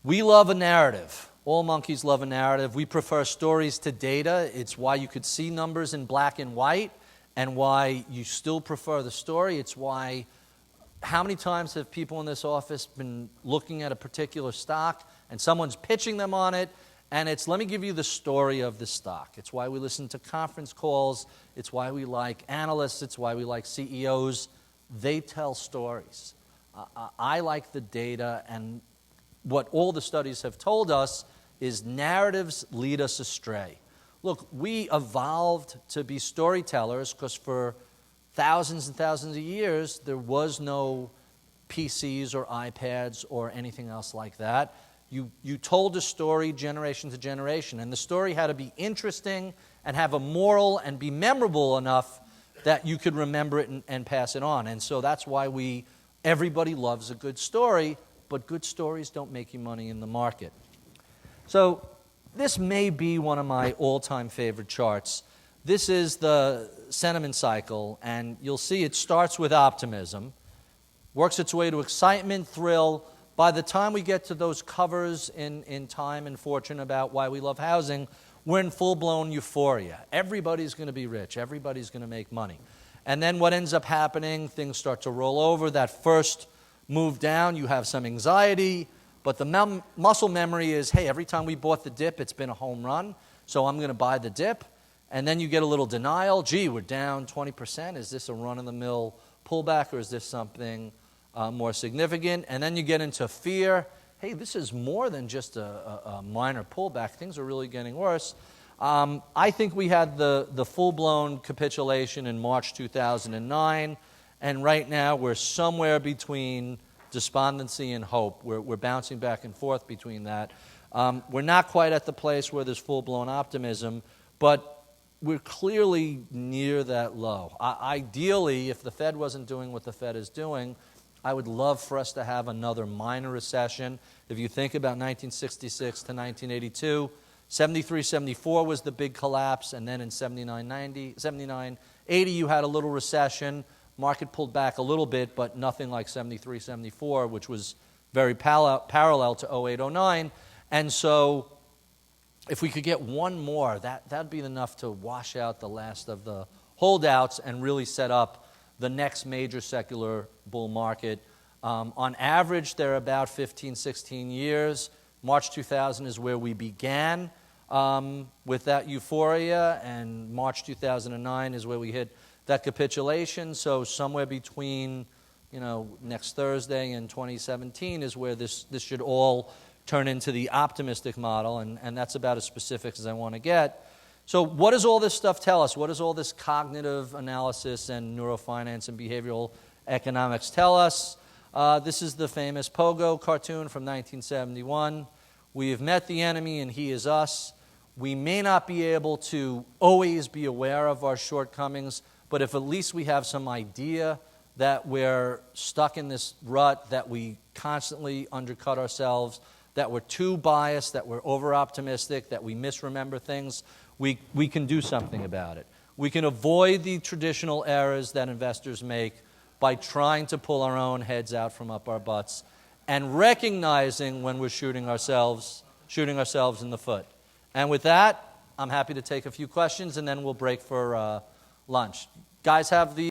We love a narrative. All monkeys love a narrative. We prefer stories to data. It's why you could see numbers in black and white and why you still prefer the story. It's why, how many times have people in this office been looking at a particular stock and someone's pitching them on it, and it's, let me give you the story of the stock. It's why we listen to conference calls. It's why we like analysts. It's why we like CEOs. They tell stories. I like the data, and what all the studies have told us is narratives lead us astray. Look, we evolved to be storytellers because for thousands and thousands of years, there was no PCs or iPads or anything else like that. You told a story generation to generation, and the story had to be interesting and have a moral and be memorable enough that you could remember it and pass it on. And so that's why everybody loves a good story, but good stories don't make you money in the market. So this may be one of my all-time favorite charts. This is the sentiment cycle, and you'll see it starts with optimism, works its way to excitement, thrill. By the time we get to those covers in Time and Fortune about why we love housing, we're in full-blown euphoria. Everybody's going to be rich. Everybody's going to make money. And then what ends up happening, things start to roll over. That first move down, you have some anxiety, but the muscle memory is, hey, every time we bought the dip, it's been a home run, so I'm going to buy the dip. And then you get a little denial. Gee, we're down 20%. Is this a run-of-the-mill pullback, or is this something more significant? And then you get into fear. Hey, this is more than just a minor pullback. Things are really getting worse. I think we had the full-blown capitulation in March 2009, and right now we're somewhere between despondency and hope. We're bouncing back and forth between that. We're not quite at the place where there's full-blown optimism, but we're clearly near that low. Ideally, if the Fed wasn't doing what the Fed is doing, I would love for us to have another minor recession. If you think about 1966 to 1982, 73, 74 was the big collapse, and then in 79, 80, you had a little recession. Market pulled back a little bit, but nothing like 73, 74, which was very parallel to 08, 09. And so if we could get one more, that'd be enough to wash out the last of the holdouts and really set up the next major secular bull market. On average, they're about 15, 16 years. March 2000 is where we began with that euphoria, and March 2009 is where we hit that capitulation. So somewhere between, next Thursday and 2017 is where this should all turn into the optimistic model, and that's about as specific as I want to get. So what does all this stuff tell us? What does all this cognitive analysis and neurofinance and behavioral economics tell us? This is the famous Pogo cartoon from 1971. We have met the enemy and he is us. We may not be able to always be aware of our shortcomings, but if at least we have some idea that we're stuck in this rut, that we constantly undercut ourselves, that we're too biased, that we're over-optimistic, that we misremember things, we can do something about it. We can avoid the traditional errors that investors make by trying to pull our own heads out from up our butts and recognizing when we're shooting ourselves in the foot. And with that, I'm happy to take a few questions, and then we'll break for lunch. Guys have the